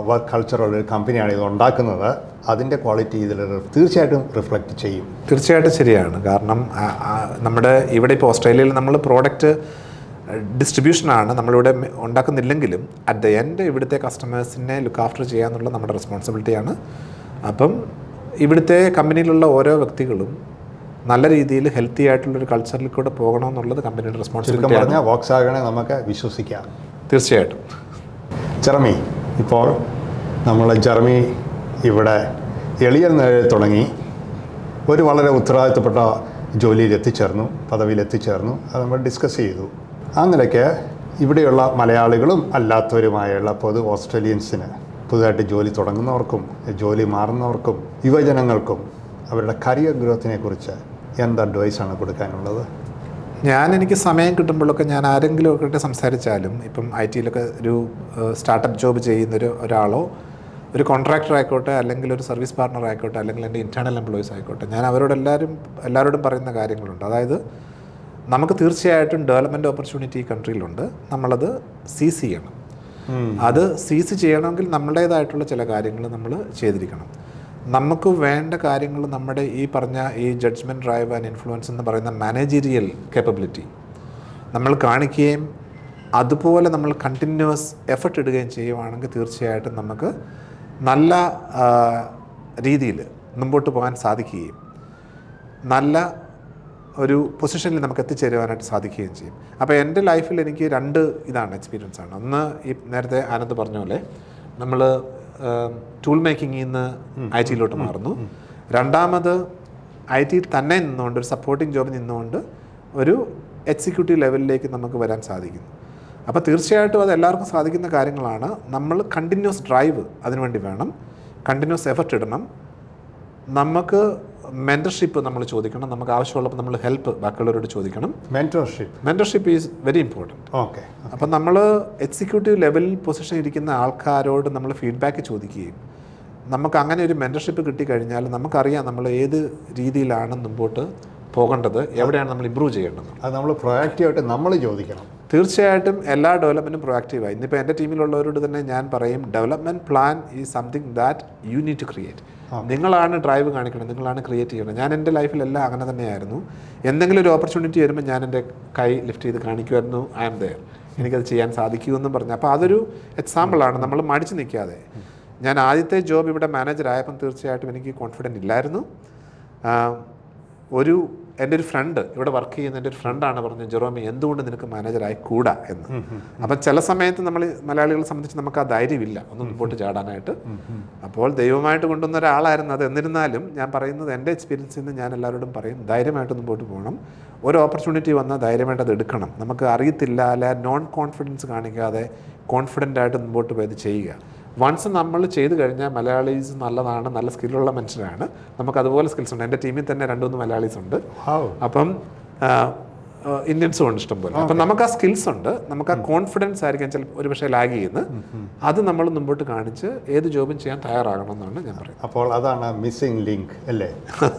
വർക്ക് കൾച്ചറുള്ളൊരു കമ്പനിയാണ് ഇത് ഉണ്ടാക്കുന്നത്. അതിൻ്റെ ക്വാളിറ്റി ഇതിൽ തീർച്ചയായിട്ടും റിഫ്ലക്റ്റ് ചെയ്യും. തീർച്ചയായിട്ടും ശരിയാണ്. കാരണം നമ്മുടെ ഇവിടെ ഇപ്പോൾ ഓസ്ട്രേലിയയിൽ നമ്മൾ പ്രോഡക്റ്റ് ഡിസ്ട്രിബ്യൂഷനാണ് നമ്മളിവിടെ ഉണ്ടാക്കുന്നില്ലെങ്കിലും അറ്റ് ദ എൻഡ് ഇവിടുത്തെ കസ്റ്റമേഴ്സിനെ ലുക്ക് ആഫ്റ്റർ ചെയ്യാന്നുള്ള നമ്മുടെ റെസ്പോൺസിബിലിറ്റിയാണ്. അപ്പം ഇവിടുത്തെ കമ്പനിയിലുള്ള ഓരോ വ്യക്തികളും നല്ല രീതിയിൽ ഹെൽത്തി ആയിട്ടുള്ളൊരു കൾച്ചറിൽ കൂടെ പോകണമെന്നുള്ളത് കമ്പനിയുടെ റെസ്പോൺസിബിലിറ്റി ആണ്. വോക്സ്വാഗനെ നമുക്ക് വിശ്വസിക്കാം. തീർച്ചയായിട്ടും. ജെറമി, ഇപ്പോൾ നമ്മൾ ജെറമി ഇവിടെ എളിയ നിലയിൽ തുടങ്ങി ഒരു വളരെ ഉത്തരവാദിത്തപ്പെട്ട ജോലിയിൽ എത്തിച്ചേർന്നു, പദവിയിൽ എത്തിച്ചേർന്നു. അത് നമ്മൾ ഡിസ്കസ് ചെയ്തു. ആ നിലയ്ക്ക് ഇവിടെയുള്ള മലയാളികളും അല്ലാത്തവരുമായുള്ള പൊതു ഓസ്ട്രേലിയൻസിന് പുതുതായിട്ട് ജോലി തുടങ്ങുന്നവർക്കും ജോലി മാറുന്നവർക്കും യുവജനങ്ങൾക്കും അവരുടെ കരിയർ ഗ്രോത്തിനെ കുറിച്ച് എന്ത് അഡ്വൈസാണ് കൊടുക്കാനുള്ളത്? എനിക്ക് സമയം കിട്ടുമ്പോഴൊക്കെ ഞാൻ ആരെങ്കിലും ഒക്കെ സംസാരിച്ചാലും, ഇപ്പം ഐ.ടിയിലൊക്കെ ഒരു സ്റ്റാർട്ടപ്പ് ജോബ് ചെയ്യുന്ന ഒരാളോ ഒരു കോൺട്രാക്ടർ ആയിക്കോട്ടെ, അല്ലെങ്കിൽ ഒരു സർവീസ് പാർട്ണർ ആയിക്കോട്ടെ, അല്ലെങ്കിൽ എൻ്റെ ഇൻറ്റേർണൽ എംപ്ലോയീസ് ആയിക്കോട്ടെ, ഞാൻ എല്ലാവരോടും പറയുന്ന കാര്യങ്ങളുണ്ട്. അതായത് നമുക്ക് തീർച്ചയായിട്ടും ഡെവലപ്മെൻറ്റ് ഓപ്പർച്യൂണിറ്റി ഈ കൺട്രിയിലുണ്ട്. നമ്മളത് സീസ് ചെയ്യണം. അത് സീസ് ചെയ്യണമെങ്കിൽ നമ്മുടേതായിട്ടുള്ള ചില കാര്യങ്ങൾ നമ്മൾ ചെയ്തിരിക്കണം. നമുക്ക് വേണ്ട കാര്യങ്ങൾ നമ്മുടെ ഈ പറഞ്ഞ ഈ ജഡ്ജ്മെൻറ്റ്, ഡ്രൈവ് ആൻഡ് ഇൻഫ്ലുവൻസ് എന്ന് പറയുന്ന മാനേജീരിയൽ കേപ്പബിലിറ്റി നമ്മൾ കാണിക്കുകയും അതുപോലെ നമ്മൾ കണ്ടിന്യൂസ് എഫർട്ട് ഇടുകയും ചെയ്യുവാണെങ്കിൽ തീർച്ചയായിട്ടും നമുക്ക് നല്ല രീതിയിൽ മുമ്പോട്ട് പോകാൻ സാധിക്കുകയും നല്ല ഒരു പൊസിഷനിൽ നമുക്ക് എത്തിച്ചേരുവാനായിട്ട് സാധിക്കുകയും ചെയ്യും. അപ്പോൾ എൻ്റെ ലൈഫിൽ എനിക്ക് 2 എക്സ്പീരിയൻസ് ആണ്. ഒന്ന്, ഈ നേരത്തെ ആനന്ദ് പറഞ്ഞ പോലെ നമ്മൾ ടൂൾ മേക്കിങ്ങിൽ നിന്ന് ഐ.ടിയിലോട്ട് മാറുന്നു. രണ്ടാമത് ഐ.ടിയിൽ തന്നെ നിന്നുകൊണ്ട് ഒരു സപ്പോർട്ടിംഗ് ജോബിൽ നിന്നുകൊണ്ട് ഒരു എക്സിക്യൂട്ടീവ് ലെവലിലേക്ക് നമുക്ക് വരാൻ സാധിക്കുന്നു. അപ്പോൾ തീർച്ചയായിട്ടും അത് എല്ലാവർക്കും സാധിക്കുന്ന കാര്യങ്ങളാണ്. നമ്മൾ കണ്ടിന്യൂസ് ഡ്രൈവ് അതിനുവേണ്ടി വേണം, കണ്ടിന്യൂസ് എഫർട്ട് ഇടണം. നമുക്ക് മെൻറ്റർഷിപ്പ് നമ്മൾ ചോദിക്കണം. നമുക്ക് ആവശ്യമുള്ളപ്പോൾ നമ്മൾ ഹെൽപ്പ് ബാക്കിയുള്ളവരോട് ചോദിക്കണം. Mentorship is very important. Okay. അപ്പം നമ്മൾ എക്സിക്യൂട്ടീവ് ലെവൽ പൊസിഷൻ ഇരിക്കുന്ന ആൾക്കാരോട് നമ്മൾ ഫീഡ്ബാക്ക് ചോദിക്കുകയും നമുക്ക് അങ്ങനെ ഒരു മെൻറ്റർഷിപ്പ് കിട്ടിക്കഴിഞ്ഞാൽ നമുക്കറിയാം നമ്മൾ ഏത് രീതിയിലാണ് മുമ്പോട്ട് പോകേണ്ടത്, എവിടെയാണ് നമ്മൾ ഇമ്പ്രൂവ് ചെയ്യേണ്ടത്. അത് നമ്മൾ പ്രൊയാക്റ്റീവായിട്ട് നമ്മൾ ചോദിക്കണം. തീർച്ചയായിട്ടും എല്ലാ ഡെവലപ്മെൻറ്റും പ്രൊയാക്റ്റീവായി. ഇന്നിപ്പോൾ എൻ്റെ ടീമിലുള്ളവരോട് തന്നെ ഞാൻ പറയും, development plan is something that you need to create. നിങ്ങളാണ് ഡ്രൈവ് കാണിക്കണം, നിങ്ങളാണ് ക്രിയേറ്റ് ചെയ്യണം. ഞാൻ എൻ്റെ ലൈഫിലെല്ലാം അങ്ങനെ തന്നെയായിരുന്നു. എന്തെങ്കിലും ഒരു ഓപ്പർച്യൂണിറ്റി വരുമ്പോൾ ഞാൻ എൻ്റെ കൈ ലിഫ്റ്റ് ചെയ്ത് കാണിക്കുമായിരുന്നു, ഐ ആം ദെയർ, എനിക്കത് ചെയ്യാൻ സാധിക്കുമെന്നും പറഞ്ഞു. അപ്പോൾ അതൊരു എക്സാമ്പിളാണ്. നമ്മൾ മടിച്ച് നിൽക്കാതെ. ഞാൻ ആദ്യത്തെ ജോബ് ഇവിടെ മാനേജറായപ്പം തീർച്ചയായിട്ടും എനിക്ക് കോൺഫിഡൻറ്റ് ഇല്ലായിരുന്നു. എൻ്റെ ഒരു ഫ്രണ്ട്, ഇവിടെ വർക്ക് ചെയ്യുന്ന എൻ്റെ ഒരു ഫ്രണ്ടാണ് പറഞ്ഞത്, ജെറോമി എന്തുകൊണ്ട് നിനക്ക് മാനേജറായി കൂടാ എന്ന്. അപ്പം ചില സമയത്ത് നമ്മൾ മലയാളികളെ സംബന്ധിച്ച് നമുക്ക് ആ ധൈര്യമില്ല ഒന്ന് മുമ്പോട്ട് ചാടാനായിട്ട്. അപ്പോൾ ദൈവമായിട്ട് കൊണ്ടുവന്ന ഒരാളായിരുന്നു അത്. എന്നിരുന്നാലും ഞാൻ പറയുന്നത് എൻ്റെ എക്സ്പീരിയൻസിൽ നിന്ന് ഞാൻ എല്ലാവരോടും പറയും, ധൈര്യമായിട്ട് മുമ്പോട്ട് പോകണം. ഒരു ഓപ്പർച്യൂണിറ്റി വന്നാൽ ധൈര്യമായിട്ട് അത് എടുക്കണം. നമുക്ക് അറിയത്തില്ല, അല്ല നോൺ കോൺഫിഡൻസ് കാണിക്കാതെ കോൺഫിഡൻ്റായിട്ട് മുമ്പോട്ട് പോയത് ചെയ്യുക. വൺസ് നമ്മൾ ചെയ്ത് കഴിഞ്ഞാൽ മലയാളീസ് നല്ലതാണ്, നല്ല സ്കില്ലുള്ള മനുഷ്യരാണ്. നമുക്ക് അതുപോലെ സ്കിൽസ് ഉണ്ട്. എൻ്റെ ടീമിൽ തന്നെ 2-3 മലയാളീസ് ഉണ്ട്. അപ്പം ഇന്ത്യൻസും ഉണ്ട് ഇഷ്ടംപോലെ. അപ്പം നമുക്ക് ആ സ്കിൽസ് ഉണ്ട്, നമുക്ക് ആ കോൺഫിഡൻസ് ആയിരിക്കും ചിലപ്പോൾ ഒരു പക്ഷേ ലാഗ് ചെയ്യുന്നത്. അത് നമ്മൾ മുമ്പോട്ട് കാണിച്ച് ഏത് ജോബും ചെയ്യാൻ തയ്യാറാകണമെന്നാണ് ഞാൻ പറയുന്നത്. അപ്പോൾ അതാണ് മിസ്സിംഗ് ലിങ്ക് അല്ലേ?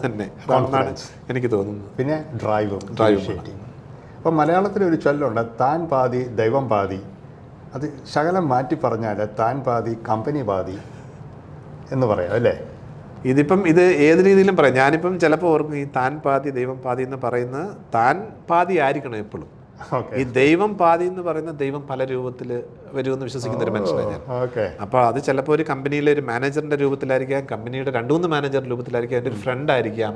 തന്നെ അതാണെന്നാണ് എനിക്ക് തോന്നുന്നത്. പിന്നെ ഡ്രൈവ്. അപ്പോൾ മലയാളത്തിലൊരു ചൊല്ലുണ്ട്, താൻ പാതി ദൈവം പാതി. അത് ശകലം മാറ്റി പറഞ്ഞാൽ താൻ പാതി കമ്പനി പാതി എന്ന് പറയാം അല്ലേ? ഇത് ഏത് രീതിയിലും പറയാം. ഞാനിപ്പം ചിലപ്പോൾ ഓർക്കും, ഈ താൻ പാതി ദൈവം പാതി എന്ന് പറയുന്നത് താൻ പാതി ആയിരിക്കണം എപ്പോഴും. ഈ ദൈവം പാതി എന്ന് പറയുന്ന ദൈവം പല രൂപത്തിൽ വരുമെന്ന് വിശ്വസിക്കുന്ന ഒരു മനുഷ്യനാണ് ഞാൻ. അപ്പോൾ അത് ചിലപ്പോൾ ഒരു കമ്പനിയിലെ ഒരു മാനേജറിൻ്റെ രൂപത്തിലായിരിക്കാം, കമ്പനിയുടെ 2-3 മാനേജറിൻ്റെ രൂപത്തിലായിരിക്കാം, എൻ്റെ ഒരു ഫ്രണ്ട് ആയിരിക്കാം,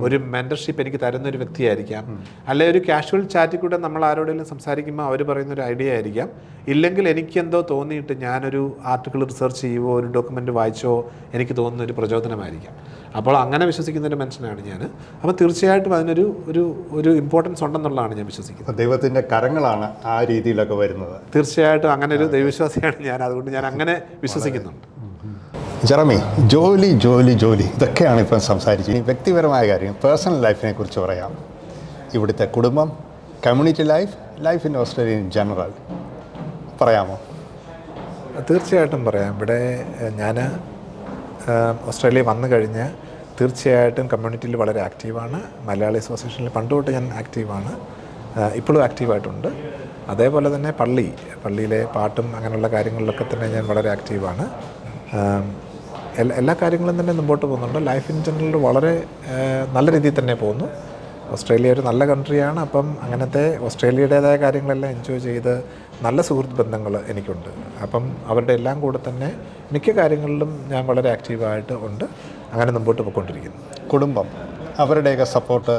ഒരു മെൻറ്റർഷിപ്പ് എനിക്ക് തരുന്ന ഒരു വ്യക്തിയായിരിക്കാം, അല്ലെങ്കിൽ ഒരു കാഷ്വൽ ചാറ്റിൽ കൂടെ നമ്മൾ ആരോടെങ്കിലും സംസാരിക്കുമ്പോൾ അവർ പറയുന്ന ഒരു ഐഡിയ ആയിരിക്കാം. ഇല്ലെങ്കിൽ എനിക്കെന്തോ തോന്നിയിട്ട് ഞാനൊരു ആർട്ടിക്കിൾ റിസർച്ച് ചെയ്യുവോ ഒരു ഡോക്യുമെൻ്റ് വായിച്ചോ എനിക്ക് തോന്നുന്ന ഒരു പ്രചോദനമായിരിക്കാം. അപ്പോൾ അങ്ങനെ വിശ്വസിക്കുന്ന ഒരു മനുഷ്യനാണ് ഞാൻ. അപ്പോൾ തീർച്ചയായിട്ടും അതിനൊരു ഒരു ഇമ്പോർട്ടൻസ് ഉണ്ടെന്നുള്ളതാണ് ഞാൻ വിശ്വസിക്കുന്നത്. ദൈവത്തിൻ്റെ കരങ്ങളാണ് ആ രീതിയിലൊക്കെ വരുന്നത്. തീർച്ചയായിട്ടും അങ്ങനെ ഒരു ദൈവവിശ്വാസിയാണ് ഞാൻ. അതുകൊണ്ട് ഞാൻ അങ്ങനെ വിശ്വസിക്കുന്നുണ്ട്. ജെറമി, ജോലി ജോലി ജോലി ഇതൊക്കെയാണ് ഇപ്പം സംസാരിച്ചത്. ഈ വ്യക്തിപരമായ കാര്യം, പേഴ്സണൽ ലൈഫിനെ കുറിച്ച് പറയാം. ഇവിടുത്തെ കുടുംബം, community life in Australia in general പറയാമോ? തീർച്ചയായിട്ടും പറയാം. ഇവിടെ ഞാൻ ഓസ്ട്രേലിയ വന്നു കഴിഞ്ഞ് തീർച്ചയായിട്ടും കമ്മ്യൂണിറ്റിയിൽ വളരെ ആക്റ്റീവാണ്. മലയാളി അസോസിയേഷനിൽ പണ്ട് തൊട്ട് ഞാൻ ആക്റ്റീവാണ്, ഇപ്പോഴും ആക്റ്റീവായിട്ടുണ്ട്. അതേപോലെ തന്നെ പള്ളിയിലെ പാട്ടും അങ്ങനെയുള്ള കാര്യങ്ങളിലൊക്കെ തന്നെ ഞാൻ വളരെ ആക്റ്റീവാണ്. എല്ലാ കാര്യങ്ങളും തന്നെ മുമ്പോട്ട് പോകുന്നുണ്ട്. ലൈഫ് ഇൻ ജനറൽ വളരെ നല്ല രീതിയിൽ തന്നെ പോകുന്നു. ഓസ്ട്രേലിയ ഒരു നല്ല കൺട്രിയാണ്. അപ്പം അങ്ങനത്തെ ഓസ്ട്രേലിയയുടേതായ കാര്യങ്ങളെല്ലാം എൻജോയ് ചെയ്ത് നല്ല സുഹൃത്ത് ബന്ധങ്ങൾ എനിക്കുണ്ട്. അപ്പം അവരുടെ എല്ലാം കൂടെ തന്നെ മിക്ക കാര്യങ്ങളിലും ഞാൻ വളരെ ആക്റ്റീവായിട്ട് ഉണ്ട്. അങ്ങനെ മുമ്പോട്ട് പോയിക്കൊണ്ടിരിക്കുന്നു. കുടുംബം അവരുടെയൊക്കെ സപ്പോർട്ട്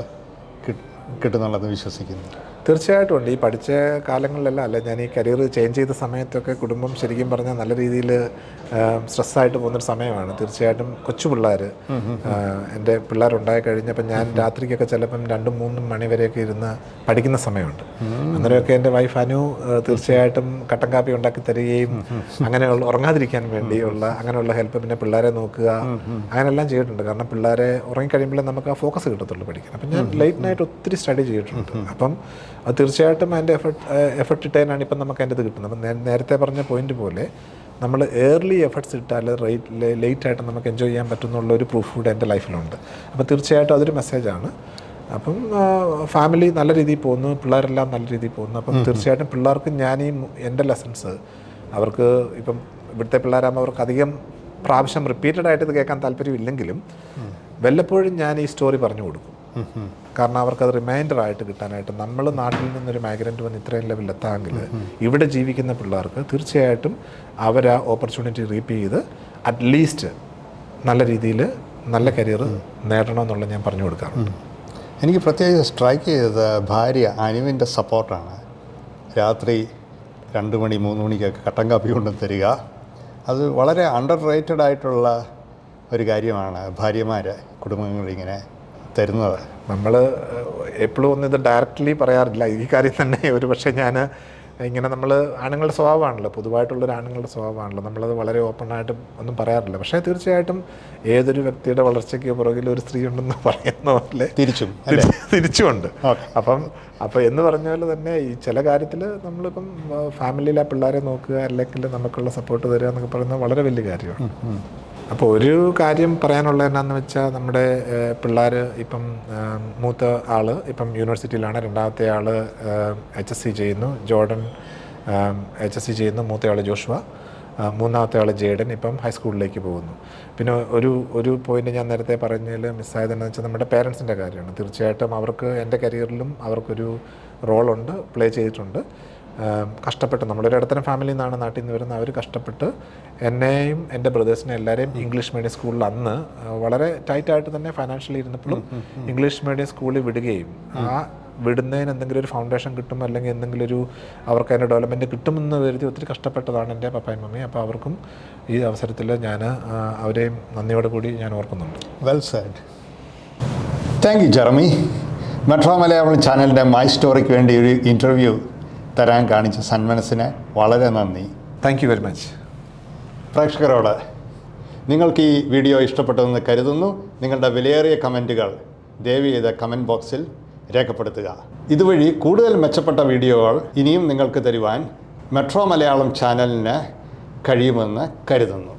കിട്ടുന്നുണ്ടെന്ന് വിശ്വസിക്കുന്നു. തീർച്ചയായിട്ടും ഉണ്ട്. ഈ പഠിച്ച കാലങ്ങളിലെല്ലാം അല്ല, ഞാൻ ഈ കരിയർ ചേഞ്ച് ചെയ്ത സമയത്തൊക്കെ കുടുംബം ശരിക്കും പറഞ്ഞാൽ നല്ല രീതിയിൽ സ്ട്രെസ്സായിട്ട് പോകുന്നൊരു സമയമാണ്. തീർച്ചയായിട്ടും കൊച്ചു പിള്ളേർ, എൻ്റെ പിള്ളേരുണ്ടായി കഴിഞ്ഞപ്പോൾ ഞാൻ രാത്രിക്കൊക്കെ ചിലപ്പം 2-3 മണി വരെയൊക്കെ ഇരുന്ന് പഠിക്കുന്ന സമയമുണ്ട്. അന്നേരമൊക്കെ എൻ്റെ വൈഫ് അനു തീർച്ചയായിട്ടും കട്ടൻ കാപ്പി ഉണ്ടാക്കി തരികയും അങ്ങനെയുള്ള ഉറങ്ങാതിരിക്കാൻ വേണ്ടിയുള്ള അങ്ങനെയുള്ള ഹെൽപ്പ്, പിന്നെ പിള്ളേരെ നോക്കുക, അങ്ങനെയെല്ലാം ചെയ്തിട്ടുണ്ട്. കാരണം പിള്ളേരെ ഉറങ്ങിക്കഴിയുമ്പോഴേ നമുക്ക് ആ ഫോക്കസ് കിട്ടത്തുള്ളൂ പഠിക്കാൻ. അപ്പം ഞാൻ ലേറ്റ് നൈറ്റ് ഒത്തിരി സ്റ്റഡി ചെയ്തിട്ടുണ്ട്. അപ്പം അത് തീർച്ചയായിട്ടും അതിൻ്റെ എഫർട്ട് ഇട്ടതിനാണ് ഇപ്പം നമുക്ക് അതിൻ്റെ ഇത് കിട്ടുന്നത്. അപ്പം നേരത്തെ പറഞ്ഞ പോയിന്റ് പോലെ നമ്മൾ ഏർലി എഫർട്ട്സ് ഇട്ടാൽ ലേറ്റായിട്ട് നമുക്ക് എൻജോയ് ചെയ്യാൻ പറ്റുന്നുള്ള ഒരു പ്രൂഫ് കൂടെ എൻ്റെ ലൈഫിലുണ്ട്. അപ്പം തീർച്ചയായിട്ടും അതൊരു മെസ്സേജാണ്. അപ്പം ഫാമിലി നല്ല രീതിയിൽ പോകുന്നു, പിള്ളേരെല്ലാം നല്ല രീതിയിൽ പോകുന്നു. അപ്പം തീർച്ചയായിട്ടും പിള്ളേർക്ക് ഞാൻ എൻ്റെ ലെസൺസ് അവർക്ക് ഇപ്പം ഇവിടുത്തെ പിള്ളേരാകുമ്പോൾ അവർക്ക് അധികം പ്രാവശ്യം റിപ്പീറ്റഡായിട്ട് ഇത് കേൾക്കാൻ താല്പര്യമില്ലെങ്കിലും വല്ലപ്പോഴും ഞാൻ ഈ സ്റ്റോറി പറഞ്ഞു കൊടുക്കും. കാരണം അവർക്കത് റിമൈൻഡറായിട്ട് കിട്ടാനായിട്ട്, നമ്മൾ നാട്ടിൽ നിന്നൊരു മൈഗ്രൻ്റ് വന്ന് ഇത്രയും ലെവലിൽ എത്താമെങ്കിൽ ഇവിടെ ജീവിക്കുന്ന പിള്ളേർക്ക് തീർച്ചയായിട്ടും അവർ ആ ഓപ്പർച്യൂണിറ്റി റീപ്പ് ചെയ്ത് അറ്റ്ലീസ്റ്റ് നല്ല രീതിയിൽ നല്ല കരിയർ നേടണമെന്നുള്ള ഞാൻ പറഞ്ഞു കൊടുക്കാറുണ്ട്. എനിക്ക് പ്രത്യേകിച്ച് സ്ട്രൈക്ക് ചെയ്തത് ഭാര്യ അനുവിൻ്റെ സപ്പോർട്ടാണ്. രാത്രി 2 മണി 3 മണിക്കൊക്കെ കട്ടൻ കാപ്പി കൊണ്ടു തരിക. അത് വളരെ അണ്ടർ റേറ്റഡ് ആയിട്ടുള്ള ഒരു കാര്യമാണ് ഭാര്യമാർ കുടുംബങ്ങളിങ്ങനെ തരുന്നത്. നമ്മൾ എപ്പോഴും ഒന്നും ഇത് ഡയറക്റ്റ്ലി പറയാറില്ല ഈ കാര്യം തന്നെ. ഒരു പക്ഷേ ഞാൻ ഇങ്ങനെ നമ്മൾ ആണുങ്ങളുടെ സ്വഭാവമാണല്ലോ, പൊതുവായിട്ടുള്ളൊരു ആണുങ്ങളുടെ സ്വഭാവമാണല്ലോ, നമ്മളത് വളരെ ഓപ്പണായിട്ട് ഒന്നും പറയാറില്ല. പക്ഷേ തീർച്ചയായിട്ടും ഏതൊരു വ്യക്തിയുടെ വളർച്ചയ്ക്ക് പുറകിൽ ഒരു സ്ത്രീ ഉണ്ടെന്ന് പറയുന്ന പോലെ തിരിച്ചുമുണ്ട്. അപ്പം എന്ന് പറഞ്ഞ പോലെ തന്നെ ഈ ചില കാര്യത്തിൽ നമ്മളിപ്പം ഫാമിലിയിലെ പിള്ളേരെ നോക്കുക, അല്ലെങ്കിൽ നമുക്കുള്ള സപ്പോർട്ട് തരിക എന്നൊക്കെ പറയുന്നത് വളരെ വലിയ കാര്യമാണ്. അപ്പോൾ ഒരു കാര്യം പറയാനുള്ളത് എന്നാന്ന് വെച്ചാൽ, നമ്മുടെ പിള്ളേർ ഇപ്പം മൂത്ത ആൾ ഇപ്പം യൂണിവേഴ്സിറ്റിയിലാണ്, രണ്ടാമത്തെ ആൾ HSC ചെയ്യുന്നു, ജോർഡൻ HSC ചെയ്യുന്നു, മൂത്ത ആൾ ജോഷുവ, മൂന്നാമത്തെ ആൾ ജേഡൻ ഇപ്പം ഹൈസ്കൂളിലേക്ക് പോകുന്നു. പിന്നെ ഒരു പോയിന്റ് ഞാൻ നേരത്തെ പറഞ്ഞതിൽ മിസ്സായതെന്ന് വെച്ചാൽ നമ്മുടെ പേരൻസിൻ്റെ കാര്യമാണ്. തീർച്ചയായിട്ടും അവർക്ക് എൻ്റെ കരിയറിലും അവർക്കൊരു റോളുണ്ട്, പ്ലേ ചെയ്തിട്ടുണ്ട്. കഷ്ടപ്പെട്ട് നമ്മളൊരു ഇടത്തരം ഫാമിലിയിൽ നിന്നാണ് നാട്ടിൽ നിന്ന് വരുന്നത്. അവർ കഷ്ടപ്പെട്ട് എന്നെയും എൻ്റെ ബ്രദേഴ്സിനെ എല്ലാവരെയും ഇംഗ്ലീഷ് മീഡിയം സ്കൂളിൽ അന്ന് വളരെ ടൈറ്റായിട്ട് തന്നെ ഫൈനാൻഷ്യലി ഇരുന്നപ്പോഴും ഇംഗ്ലീഷ് മീഡിയം സ്കൂളിൽ വിടുകയും ആ വിടുന്നതിന് എന്തെങ്കിലും ഒരു ഫൗണ്ടേഷൻ കിട്ടും, അല്ലെങ്കിൽ എന്തെങ്കിലും ഒരു അവർക്ക് അതിൻ്റെ ഡെവലപ്മെൻറ്റ് കിട്ടുമെന്ന് കരുതി ഒത്തിരി കഷ്ടപ്പെട്ടതാണ് എൻ്റെ പപ്പായും മമ്മിയും. അപ്പോൾ അവർക്കും ഈ അവസരത്തിൽ ഞാൻ അവരെയും നന്ദിയോടെ കൂടി ഞാൻ ഓർക്കുന്നുണ്ട്. Well said. Thank you Jeremy. Metro Malayalam ചാനലിൻ്റെ മൈ സ്റ്റോറിക്ക് വേണ്ടി ഒരു ഇൻ്റർവ്യൂ തരാൻ കാണിച്ച സന്മനസ്സിന് വളരെ നന്ദി. Thank you very much. പ്രേക്ഷകരോട് നിങ്ങൾക്ക് ഈ വീഡിയോ ഇഷ്ടപ്പെട്ടതെന്ന് കരുതുന്നു. നിങ്ങളുടെ വിലയേറിയ കമൻറ്റുകൾ ദയവ് ചെയ്ത് കമൻറ്റ് ബോക്സിൽ രേഖപ്പെടുത്തുക. ഇതുവഴി കൂടുതൽ മെച്ചപ്പെട്ട വീഡിയോകൾ ഇനിയും നിങ്ങൾക്ക് തരുവാൻ മെട്രോ മലയാളം ചാനലിന് കഴിയുമെന്ന് കരുതുന്നു.